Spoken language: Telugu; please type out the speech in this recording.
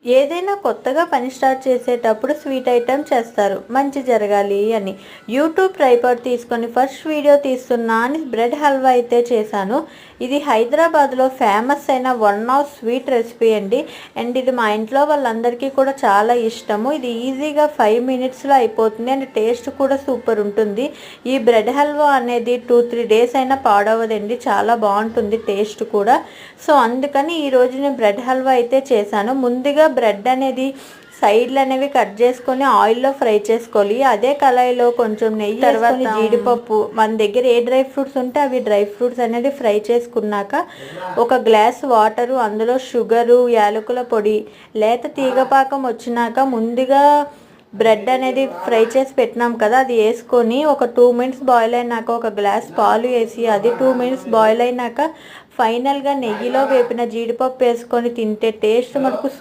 ఏదైనా కొత్తగా పని స్టార్ట్ చేసేటప్పుడు స్వీట్ ఐటెం చేస్తారు మంచి జరగాలి అని. యూట్యూబ్ ట్రైపాడ్ తీసుకొని ఫస్ట్ వీడియో తీస్తున్నా అని బ్రెడ్ హల్వా అయితే చేశాను. ఇది హైదరాబాద్లో ఫేమస్ అయిన వన్ ఆఫ్ స్వీట్ రెసిపీ అండి. అండ్ ఇది మా ఇంట్లో వాళ్ళందరికీ కూడా చాలా ఇష్టము. ఇది ఈజీగా 5 మినిట్స్లో అయిపోతుంది అండ్ టేస్ట్ కూడా సూపర్ ఉంటుంది. ఈ బ్రెడ్ హల్వా అనేది 2-3 డేస్ అయినా పాడవదండి, చాలా బాగుంటుంది టేస్ట్ కూడా. సో అందుకని ఈరోజు నేను బ్రెడ్ హల్వా అయితే చేశాను. ముందుగా బ్రెడ్ అనేది సైడ్లు అనేవి కట్ చేసుకొని ఆయిల్లో ఫ్రై చేసుకోవాలి. అదే కళాయిలో కొంచెం నెయ్యి, తర్వాత జీడిపప్పు, మన దగ్గర ఏ డ్రై ఫ్రూట్స్ ఉంటే అవి డ్రై ఫ్రూట్స్ అనేది ఫ్రై చేసుకున్నాక ఒక గ్లాస్ వాటరు, అందులో షుగరు, యాలకుల పొడి, లేత తీగపాకం వచ్చినాక ముందుగా బ్రెడ్ అనేది ఫ్రై చేసి పెట్టినాం కదా, అది వేసుకొని ఒక 2 మినిట్స్ బాయిల్ అయినాక ఒక గ్లాస్ పాలు వేసి అది 2 మినిట్స్ బాయిల్ అయినాక ఫైనల్గా నెయ్యిలో వేపిన జీడిపప్పు వేసుకొని తింటే టేస్ట్ మనకు